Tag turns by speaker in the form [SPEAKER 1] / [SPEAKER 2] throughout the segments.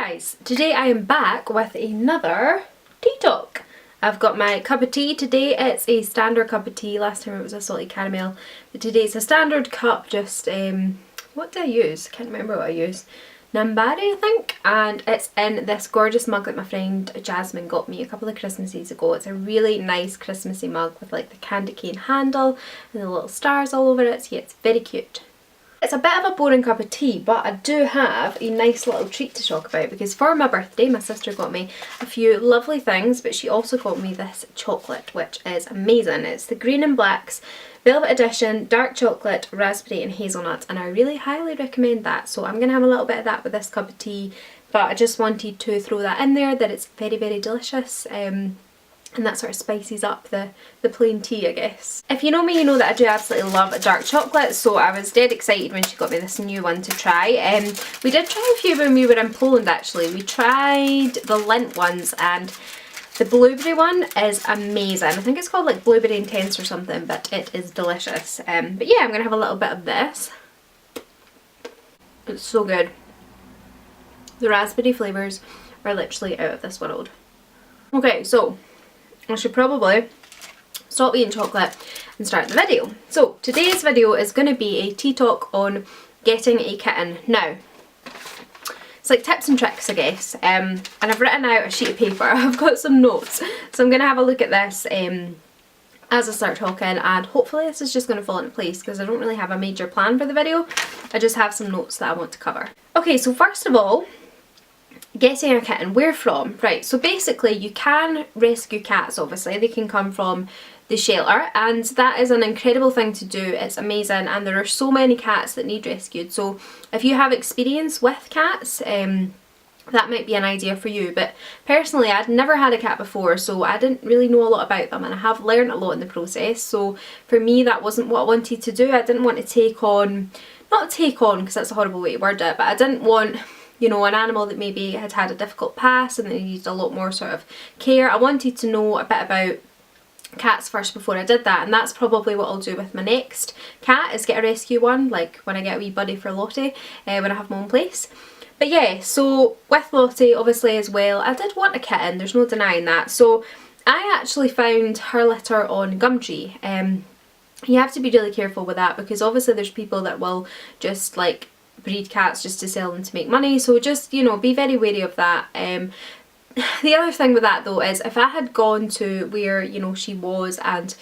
[SPEAKER 1] Guys, today I am back with another tea talk. I've got my cup of tea today. It's a standard cup of tea. Last time it was a salty caramel, but today it's a standard cup. Just what did I use? I can't remember what I used. Nambari, I think, and it's in this gorgeous mug that my friend Jasmine got me a couple of Christmases ago. It's a really nice Christmassy mug with like the candy cane handle and the little stars all over it. So yeah, it's very cute. It's a bit of a boring cup of tea, but I do have a nice little treat to talk about because for my birthday my sister got me a few lovely things, but she also got me this chocolate which is amazing. It's the Green and Black's Velvet Edition Dark Chocolate, Raspberry and Hazelnut, and I really highly recommend that. So I'm going to have a little bit of that with this cup of tea, but I just wanted to throw that in there, that it's very, very delicious. And that sort of spices up the plain tea, I guess. If you know me, you know that I do absolutely love a dark chocolate, so I was dead excited when she got me this new one to try. We did try a few when we were in Poland actually. We tried the Lindt ones, and the blueberry one is amazing. I think it's called like Blueberry Intense or something, but it is delicious. But yeah, I'm going to have a little bit of this. It's so good. The raspberry flavours are literally out of this world. Okay, so I should probably stop eating chocolate and start the video. So today's video is going to be a tea talk on getting a kitten. Now, it's like tips and tricks, I guess, and I've written out a sheet of paper. I've got some notes, so I'm going to have a look at this as I start talking, and hopefully this is just going to fall into place because I don't really have a major plan for the video. I just have some notes that I want to cover. Okay, so first of all, getting a kitten, where from? Right, so basically you can rescue cats, obviously. They can come from the shelter, and that is an incredible thing to do. It's amazing, and there are so many cats that need rescued. So if you have experience with cats, that might be an idea for you. But personally, I'd never had a cat before, so I didn't really know a lot about them, and I have learned a lot in the process. So for me, that wasn't what I wanted to do. I didn't want to take on, not take on because that's a horrible way to word it, but I didn't want, you know, an animal that maybe had had a difficult past and they needed a lot more sort of care. I wanted to know a bit about cats first before I did that, and that's probably what I'll do with my next cat, is get a rescue one, like when I get a wee buddy for Lottie, when I have my own place. But yeah, so with Lottie obviously as well, I did want a kitten, there's no denying that. So I actually found her litter on Gumtree. You have to be really careful with that because obviously there's people that will just like breed cats just to sell them to make money, so just, you know, be very wary of that. The other thing with that though is if I had gone to where, you know, she was and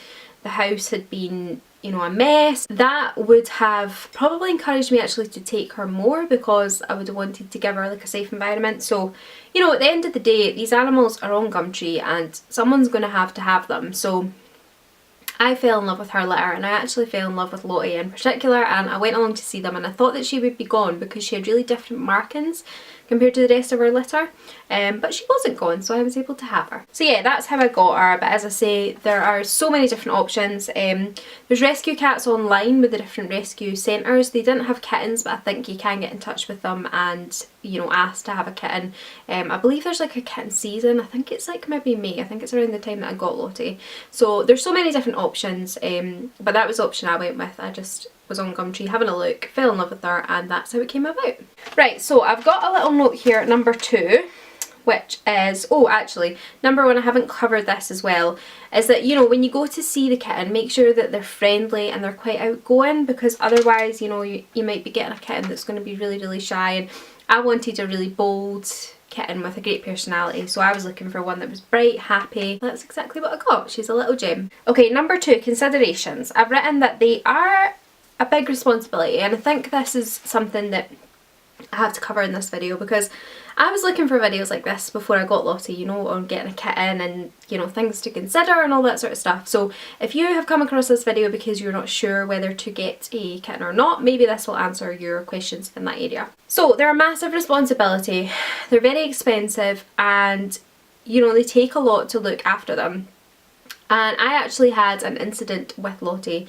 [SPEAKER 1] the house had been, you know, a mess, that would have probably encouraged me actually to take her more because I would have wanted to give her like a safe environment. So, you know, at the end of the day, these animals are on Gumtree and someone's going to have them. So I fell in love with her litter, and I actually fell in love with Lottie in particular, and I went along to see them, and I thought that she would be gone because she had really different markings compared to the rest of her litter, but she wasn't gone, so I was able to have her. So yeah, that's how I got her. But as I say, there are so many different options. There's rescue cats online with the different rescue centres. They didn't have kittens, but I think you can get in touch with them and, you know, ask to have a kitten. I believe there's like a kitten season. I think it's like maybe May. I think it's around the time that I got Lottie. So there's so many different options, but that was the option I went with. I just was on Gumtree having a look, fell in love with her, and that's how it came about. Right, so I've got a little note here, number 2, which is, oh actually, number 1, I haven't covered this as well, is that, you know, when you go to see the kitten, make sure that they're friendly and they're quite outgoing, because otherwise, you know, you might be getting a kitten that's going to be really, really shy, and I wanted a really bold kitten with a great personality, so I was looking for one that was bright, happy. That's exactly what I got. She's a little gem. Okay, number 2, considerations. I've written that they are a big responsibility, and I think this is something that I have to cover in this video because I was looking for videos like this before I got Lottie, you know, on getting a kitten and, you know, things to consider and all that sort of stuff. So if you have come across this video because you're not sure whether to get a kitten or not, maybe this will answer your questions in that area. So they're a massive responsibility, they're very expensive, and, you know, they take a lot to look after them. And I actually had an incident with Lottie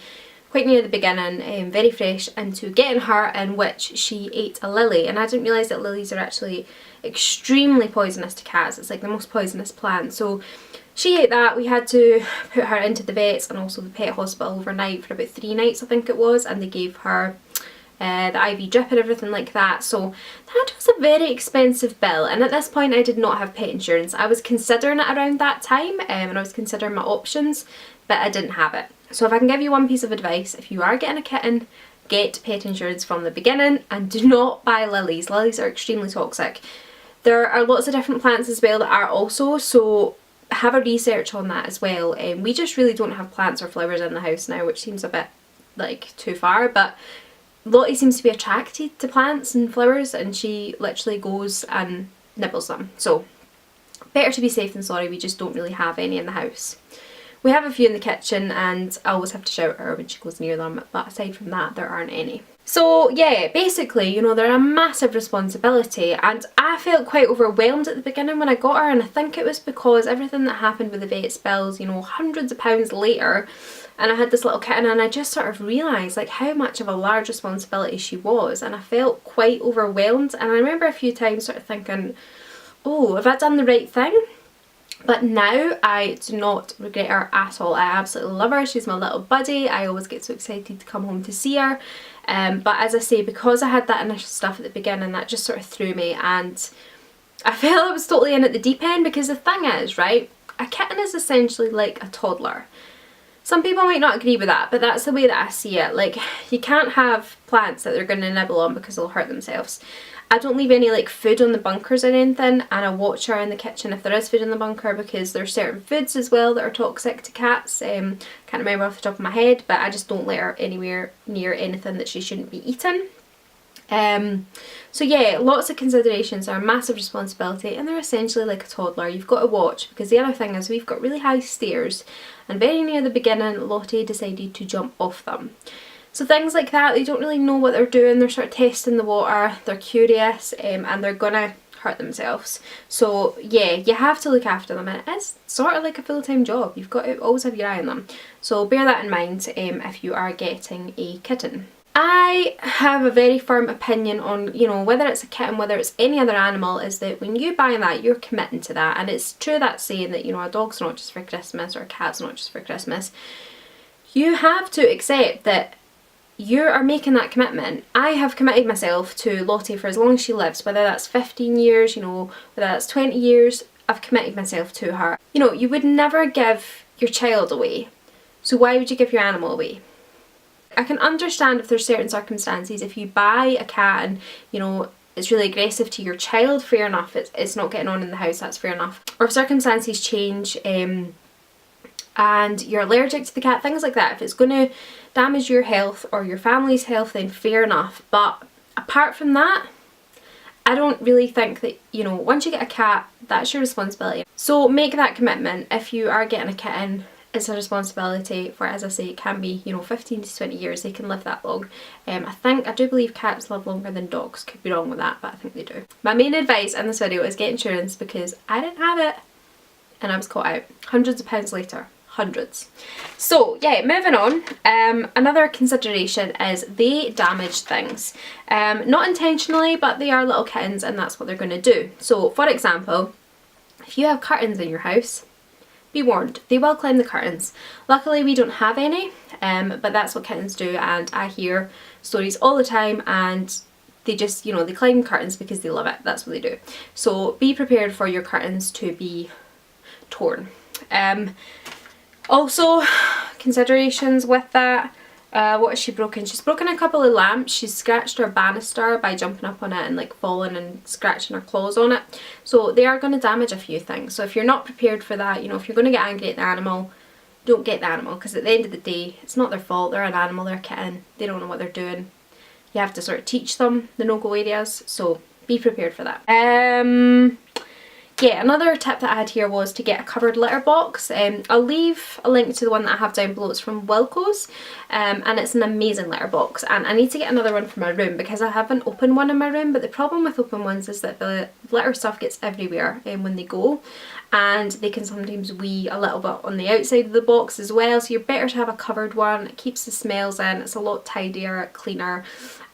[SPEAKER 1] quite near the beginning, very fresh into getting her, in which she ate a lily, and I didn't realise that lilies are actually extremely poisonous to cats. It's like the most poisonous plant. So she ate that. We had to put her into the vets and also the pet hospital overnight for about 3 nights, I think it was, and they gave her the IV drip and everything like that. So that was a very expensive bill, and at this point I did not have pet insurance. I was considering it around that time, and I was considering my options, but I didn't have it. So if I can give you one piece of advice, if you are getting a kitten, get pet insurance from the beginning, and do not buy lilies. Lilies are extremely toxic. There are lots of different plants as well that are also, so have a research on that as well. We just really don't have plants or flowers in the house now, which seems a bit like too far, but Lottie seems to be attracted to plants and flowers, and she literally goes and nibbles them. So better to be safe than sorry, we just don't really have any in the house. We have a few in the kitchen and I always have to shout at her when she goes near them, but aside from that there aren't any. So yeah, basically, you know, they're a massive responsibility, and I felt quite overwhelmed at the beginning when I got her, and I think it was because everything that happened with the vet's bills, you know, hundreds of pounds later, and I had this little kitten, and I just sort of realised like how much of a large responsibility she was, and I felt quite overwhelmed. And I remember a few times sort of thinking, oh, have I done the right thing? But now I do not regret her at all. I absolutely love her. She's my little buddy. I always get so excited to come home to see her. But as I say, because I had that initial stuff at the beginning, that just sort of threw me, and I felt I was totally in at the deep end, because the thing is, right, a kitten is essentially like a toddler. Some people might not agree with that, but that's the way that I see it. Like, you can't have plants that they're going to nibble on because they'll hurt themselves. I don't leave any like food on the bunkers or anything, and I watch her in the kitchen if there is food in the bunker, because there's certain foods as well that are toxic to cats. Can't remember off the top of my head, but I just don't let her anywhere near anything that she shouldn't be eating. So yeah, lots of considerations, are a massive responsibility, and they're essentially like a toddler. You've got to watch, because the other thing is we've got really high stairs, and very near the beginning Lottie decided to jump off them. So things like that, they don't really know what they're doing, they're sort of testing the water, they're curious, and they're gonna hurt themselves. So yeah, you have to look after them, and it is sort of like a full-time job. You've got to always have your eye on them. So bear that in mind if you are getting a kitten. I have a very firm opinion on, you know, whether it's a kitten, whether it's any other animal, is that when you buy that, you're committing to that. And it's true that saying that, you know, a dog's not just for Christmas or a cat's not just for Christmas. You have to accept that you are making that commitment. I have committed myself to Lottie for as long as she lives, whether that's 15 years, you know, whether that's 20 years, I've committed myself to her. You know, you would never give your child away, so why would you give your animal away? I can understand if there's certain circumstances, if you buy a cat and, you know, it's really aggressive to your child, fair enough, it's not getting on in the house, that's fair enough. Or if circumstances change and you're allergic to the cat, things like that, if it's going to damage your health or your family's health, then fair enough. But apart from that, I don't really think that, you know, once you get a cat, that's your responsibility. So make that commitment. If you are getting a kitten, it's a responsibility for, as I say, it can be, you know, 15 to 20 years, they can live that long. I do believe cats live longer than dogs, could be wrong with that, but I think they do. My main advice in this video is get insurance, because I didn't have it and I was caught out hundreds of pounds later. Hundreds. So yeah, moving on, another consideration is they damage things. Not intentionally, but they are little kittens and that's what they're going to do. So for example, if you have curtains in your house, be warned, they will climb the curtains. Luckily we don't have any, but that's what kittens do, and I hear stories all the time, and they just, you know, they climb curtains because they love it. That's what they do. So be prepared for your curtains to be torn. Also, considerations with that, what has she broken? She's broken a couple of lamps, she's scratched her banister by jumping up on it and like falling and scratching her claws on it. So they are going to damage a few things. So if you're not prepared for that, you know, if you're going to get angry at the animal, don't get the animal, because at the end of the day, it's not their fault, they're an animal, they're a kitten, they don't know what they're doing. You have to sort of teach them the no-go areas, so be prepared for that. Yeah, another tip that I had here was to get a covered litter box. I'll leave a link to the one that I have down below. It's from WILKO's, and it's an amazing litter box, and I need to get another one for my room because I have an open one in my room, but the problem with open ones is that the litter stuff gets everywhere when they go, and they can sometimes wee a little bit on the outside of the box as well, so you're better to have a covered one. It keeps the smells in, it's a lot tidier, cleaner,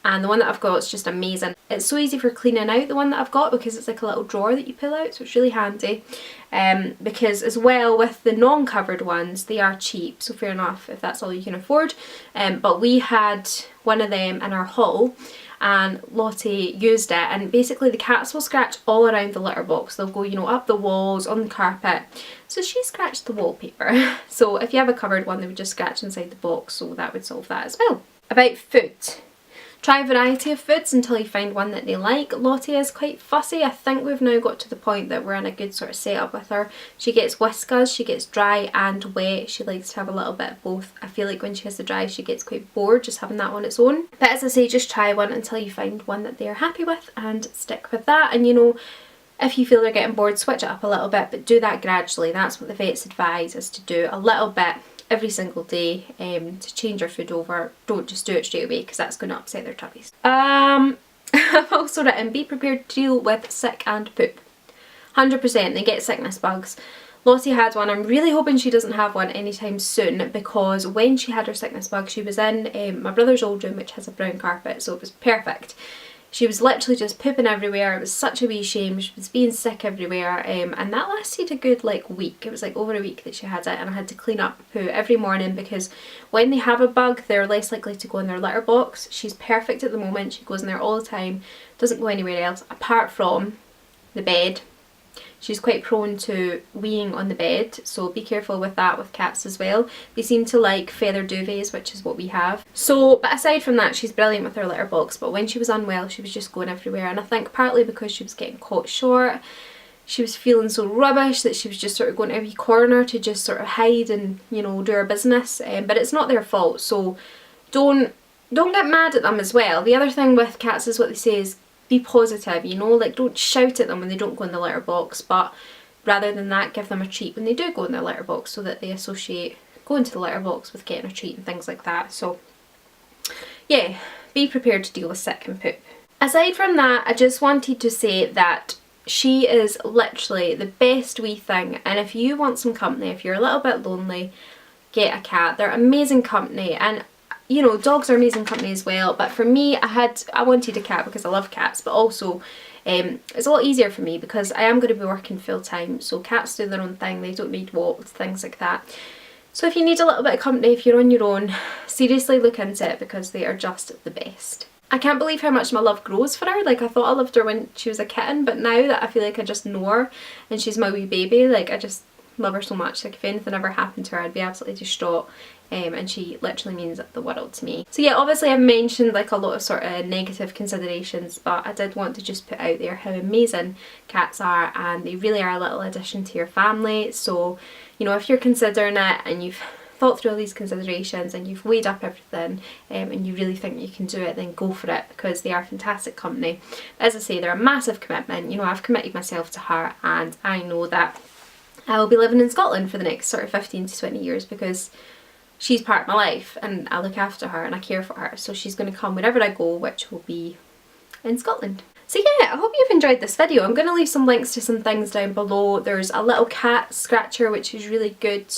[SPEAKER 1] and the one that I've got is just amazing. It's so easy for cleaning out, the one that I've got, because it's like a little drawer that you pull out, so it's really handy. Because as well with the non-covered ones, they are cheap, so fair enough if that's all you can afford. But we had one of them in our haul, and Lottie used it, and basically the cats will scratch all around the litter box. They'll go, you know, up the walls, on the carpet. So she scratched the wallpaper. So if you have a covered one, they would just scratch inside the box, so that would solve that as well. About food. Try a variety of foods until you find one that they like. Lottie is quite fussy. I think we've now got to the point that we're in a good sort of setup with her. She gets whiskas, she gets dry and wet. She likes to have a little bit of both. I feel like when she has the dry, she gets quite bored just having that on its own. But as I say, just try one until you find one that they're happy with and stick with that. And you know, if you feel they're getting bored, switch it up a little bit, but do that gradually. That's what the vets advise, is to do a little bit every single day to change your food over. Don't just do it straight away, because that's going to upset their tummies. I've also written, be prepared to deal with sick and poop. 100%, they get sickness bugs. Lottie had one. I'm really hoping she doesn't have one anytime soon, because when she had her sickness bug, she was in my brother's old room, which has a brown carpet, so it was perfect. She was literally just pooping everywhere. It was such a wee shame. She was being sick everywhere, and that lasted a good like week. It was like over a week that she had it, and I had to clean up poo every morning, because when they have a bug, they're less likely to go in their litter box. She's perfect at the moment. She goes in there all the time, doesn't go anywhere else apart from the bed. She's quite prone to weeing on the bed, so be careful with that with cats as well. They seem to like feather duvets, which is what we have. So, but aside from that, she's brilliant with her litter box, but when she was unwell, she was just going everywhere, and I think partly because she was getting caught short, she was feeling so rubbish that she was just sort of going to every corner to just sort of hide and, you know, do her business. But it's not their fault, so don't get mad at them as well. The other thing with cats is what they say is, be positive, you know, like don't shout at them when they don't go in the litter box, but rather than that, give them a treat when they do go in their litter box, so that they associate going to the litter box with getting a treat and things like that. So yeah, be prepared to deal with sick and poop. Aside from that, I just wanted to say that she is literally the best wee thing, and if you want some company, if you're a little bit lonely, get a cat. They're amazing company, and you know, dogs are amazing company as well, but for me, I wanted a cat because I love cats, but also it's a lot easier for me because I am going to be working full time, so cats do their own thing, they don't need walks, things like that. So if you need a little bit of company, if you're on your own, seriously look into it, because they are just the best. I can't believe how much my love grows for her. Like, I thought I loved her when she was a kitten, but now that I feel like I just know her and she's my wee baby, like I just love her so much. Like if anything ever happened to her, I'd be absolutely distraught. And she literally means the world to me. So yeah, obviously I've mentioned like a lot of sort of negative considerations, but I did want to just put out there how amazing cats are, and they really are a little addition to your family. So, you know, if you're considering it and you've thought through all these considerations and you've weighed up everything and you really think you can do it, then go for it, because they are fantastic company. As I say, they're a massive commitment. You know, I've committed myself to her, and I know that I will be living in Scotland for the next sort of 15 to 20 years, because she's part of my life and I look after her and I care for her. So she's going to come wherever I go, which will be in Scotland. So yeah, I hope you've enjoyed this video. I'm going to leave some links to some things down below. There's a little cat scratcher which is really good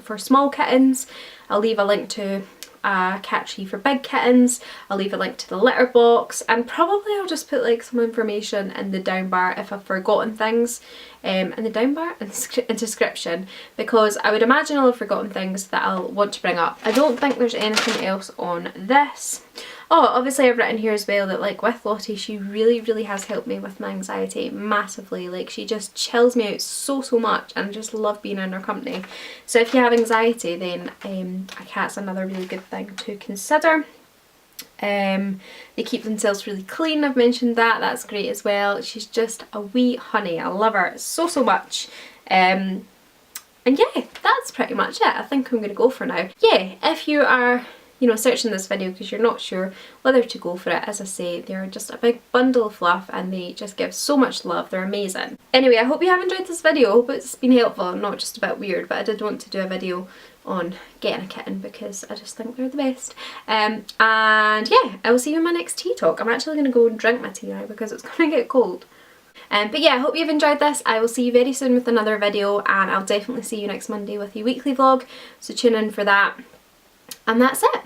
[SPEAKER 1] for small kittens. I'll leave a link to a cat tree for big kittens. I'll leave a link to the litter box, and probably I'll just put like some information in the down bar if I've forgotten things in the down bar and description, because I would imagine I'll have forgotten things that I'll want to bring up. I don't think there's anything else on this. Oh, obviously I've written here as well that like with Lottie, she really has helped me with my anxiety massively. Like she just chills me out so much, and I just love being in her company. So if you have anxiety, then a cat's another really good thing to consider. They keep themselves really clean, I've mentioned that, that's great as well. She's just a wee honey, I love her so much. And yeah, that's pretty much it. I think I'm going to go for now. Yeah, if you are, you know, searching this video because you're not sure whether to go for it, as I say, they're just a big bundle of fluff and they just give so much love. They're amazing. Anyway, I hope you have enjoyed this video. I hope it's been helpful, not just a bit weird, but I did want to do a video on getting a kitten because I just think they're the best. And yeah, I will see you in my next tea talk. I'm actually going to go and drink my tea now because it's going to get cold. But yeah, I hope you've enjoyed this. I will see you very soon with another video, and I'll definitely see you next Monday with a weekly vlog, so tune in for that. And that's it.